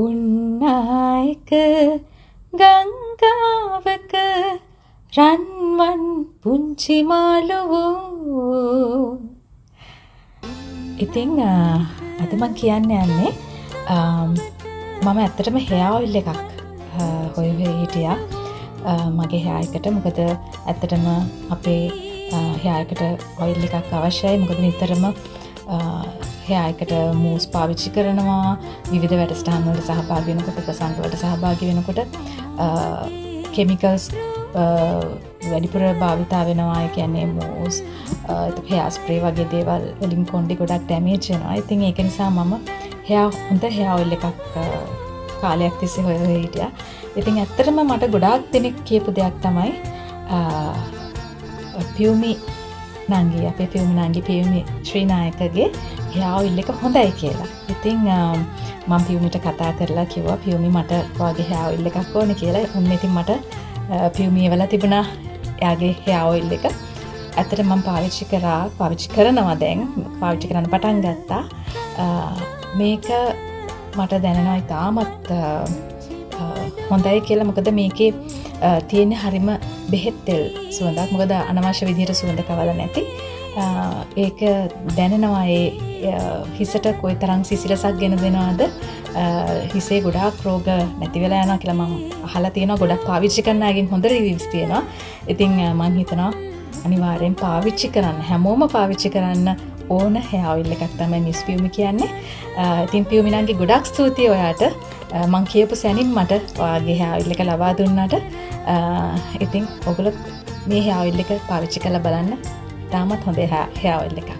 උන්නායක ගංගාවක රන්වන් පුංචි මාළුවෝ. ඉතින් අද මම කියන්න යන්නේ මම ඇත්තටම hair oil එකක් හොය හිටියා මගේ hair එකට. මොකද ඇත්තටම අපේ hair එකට oil එකක් අවශ්‍යයි. මොකද නිතරම hair එකට මූස් පාවිච්චි කරනවා, විවිධ වැඩසටහන් වලට සහභාගී වෙනකොට, ප්‍රසංග වලට සහභාගී වෙනකොට chemicals වැඩිපුර භාවිතා වෙනවා. ඒ කියන්නේ මූස්, hair spray වගේ දේවල් වලින් කොණ්ඩේ ගොඩක් damage වෙනවා. ඉතින් ඒක නිසා මම හොඳ hair oil එකක් කාලයක් තිස්සේ හොය හිටියා. ඉතින් ඇත්තටම මට ගොඩාක් දෙනෙක් කියපු දෙයක් තමයි පියුමි නංගි, අපේ පියුමි නංගි, පියුමි ශ්‍රීනායකගේ hair oil එක හොඳයි කියලා. ඉතින් මම පියුමිට කතා කරලා කිව්වා පියුමි මට ඔයාගේ hair oil එකක් ඕනේ කියලා. ඔන්න ඉතින් මට පියුමි එවලා තිබුණා එයාගේ hair oil එක. ඇත්තට මම පාවිච්චි කරනවා දැන්. පාවිච්චි කරන්න පටන් ගත්තා. මේක මට දැනෙනවා ඉතාමත් හොඳයි කියලා. මොකද මේකේ තියෙන හරිම බෙහෙත් තෙල් සුවඳක්. මොකද අනවශ්‍ය විදිහට සුවඳ කවලා නැති. ඒක දැනෙනවා ඒ හිසට කොයිතරම් සිසිලසක් ගෙන දෙනවද. හිසේ ගොඩාක් රෝග නැති වෙලා යනවා කියලා මම අහලා තියෙනවා. ගොඩක් පාවිච්චි කරන අයගෙන් හොඳ රිවිව්ස් තියෙනවා. ඉතින් මම හිතනවා අනිවාර්යෙන් පාවිච්චි කරන්න, හැමෝම පාවිච්චි කරන්න ඕන hair oil එකක් තමයි මිස් පියුමි කියන්නේ. ඉතින් පියුමි නංගි ගොඩක් ස්තුතියි ඔයාට. මං කියපු සැනින් මට ඔයාගේ hair oil එක ලබා දුන්නාට. ඉතින් ඔයගොල්ලෝ මේ hair oil එක පාවිච්චි කරලා බලන්න. තාමත් හොඳ hair oil එකක්.